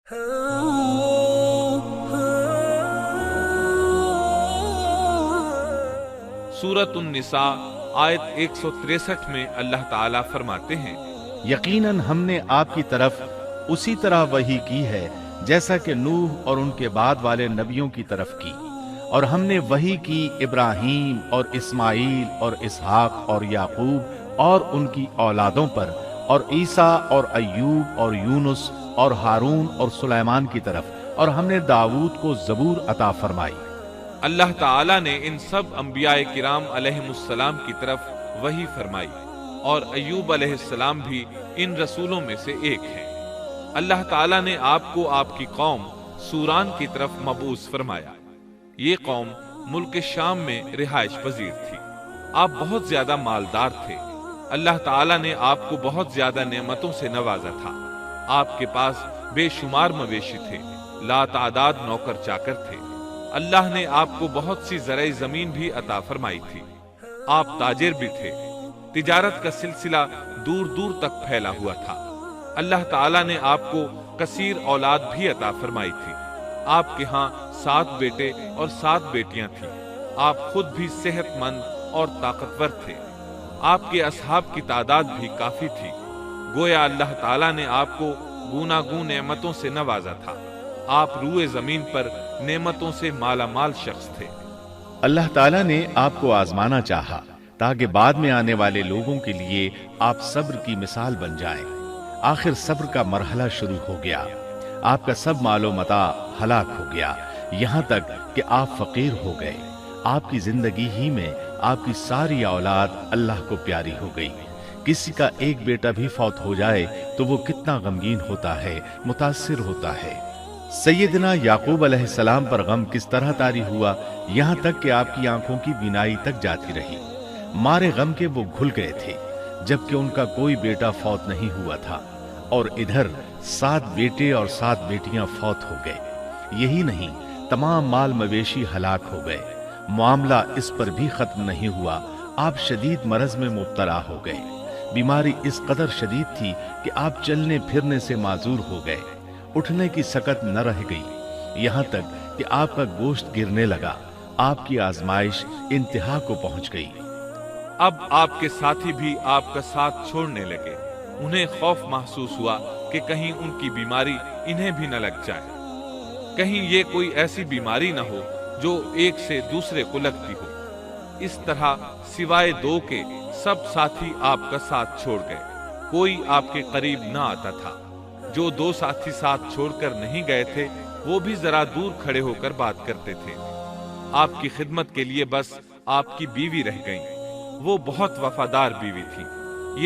سورۃ النساء آیت 163 میں اللہ تعالیٰ فرماتے ہیں، یقیناً ہم نے آپ کی طرف اسی طرح وحی کی ہے جیسا کہ نوح اور ان کے بعد والے نبیوں کی طرف کی، اور ہم نے وحی کی ابراہیم اور اسماعیل اور اسحاق اور یعقوب اور ان کی اولادوں پر، اور عیسیٰ اور ایوب اور یونس اور ہارون اور سلیمان کی طرف، اور ہم نے داؤد کو زبور عطا فرمائی۔ اللہ تعالیٰ نے ان سب انبیاء کرام علیہم السلام کی طرف وحی فرمائی، اور ایوب علیہ السلام بھی ان رسولوں میں سے ایک ہیں۔ اللہ تعالیٰ نے آپ کو آپ کی قوم سوران کی طرف مبعوث فرمایا۔ یہ قوم ملک شام میں رہائش پذیر تھی۔ آپ بہت زیادہ مالدار تھے۔ اللہ تعالیٰ نے آپ کو بہت زیادہ نعمتوں سے نوازا تھا۔ آپ کے پاس بے شمار مویشی تھے، لا تعداد نوکر چاکر تھے۔ اللہ نے آپ کو بہت سی زرعی زمین بھی عطا فرمائی تھی۔ آپ تاجر بھی تھے۔ تجارت کا سلسلہ دور دور تک پھیلا ہوا تھا۔ اللہ تعالیٰ نے آپ کو کثیر اولاد بھی عطا فرمائی تھی۔ آپ کے ہاں 7 بیٹے اور 7 بیٹیاں تھیں۔ آپ خود بھی صحت مند اور طاقتور تھے۔ آپ کے اصحاب کی تعداد بھی کافی تھی۔ گویا اللہ تعالیٰ نے آپ کو گوناگون نعمتوں سے نوازا تھا۔ آپ روئے زمین پر نعمتوں سے مالا مال شخص تھے۔ اللہ تعالیٰ نے آپ کو آزمانا چاہا تاکہ بعد میں آنے والے لوگوں کے لیے آپ صبر کی مثال بن جائیں۔ آخر صبر کا مرحلہ شروع ہو گیا۔ آپ کا سب مال و متاع ہلاک ہو گیا، یہاں تک کہ آپ فقیر ہو گئے۔ آپ کی زندگی ہی میں آپ کی ساری اولاد اللہ کو پیاری ہو گئی۔ کسی کا ایک بیٹا بھی فوت ہو جائے تو وہ کتنا غمگین ہوتا ہے، متاثر ہوتا ہے۔ سیدنا یعقوب علیہ السلام پر غم کس طرح طاری ہوا، یہاں تک کہ آپ کی آنکھوں کی بینائی تک جاتی رہی۔ مارے غم کے وہ گھل گئے تھے، جبکہ ان کا کوئی بیٹا فوت نہیں ہوا تھا، اور ادھر 7 بیٹے اور 7 بیٹیاں فوت ہو گئے۔ یہی نہیں، تمام مال مویشی ہلاک ہو گئے۔ معاملہ اس پر بھی ختم نہیں ہوا، آپ شدید مرض میں مبتلا ہو گئے۔ بیماری اس قدر شدید تھی کہ آپ چلنے پھرنے سے معذور ہو گئے، اٹھنے کی سکت نہ رہ گئی، یہاں تک کہ آپ کا گوشت گرنے لگا۔ آپ کی آزمائش انتہا کو پہنچ گئی۔ اب آپ کے ساتھی بھی آپ کا ساتھ چھوڑنے لگے۔ انہیں خوف محسوس ہوا کہ کہیں ان کی بیماری انہیں بھی نہ لگ جائے، کہیں یہ کوئی ایسی بیماری نہ ہو جو ایک سے دوسرے کو لگتی ہو۔ اس طرح سوائے 2 کے سب ساتھی آپ کا ساتھ چھوڑ گئے، کوئی آپ کے قریب نہ آتا تھا۔ جو 2 ساتھی ساتھ چھوڑ کر نہیں گئے تھے وہ بھی ذرا دور کھڑے ہو کر بات کرتے تھے۔ آپ کی خدمت کے لیے بس آپ کی بیوی رہ گئیں۔ وہ بہت وفادار بیوی تھی۔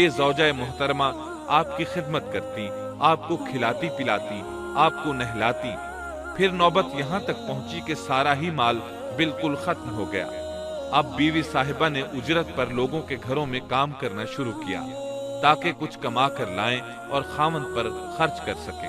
یہ زوجہ محترمہ آپ کی خدمت کرتی، آپ کو کھلاتی پلاتی، آپ کو نہلاتی۔ پھر نوبت یہاں تک پہنچی کہ سارا ہی مال بالکل ختم ہو گیا۔ اب بیوی صاحبہ نے اجرت پر لوگوں کے گھروں میں کام کرنا شروع کیا تاکہ کچھ کما کر لائیں اور خاوند پر خرچ کر سکیں۔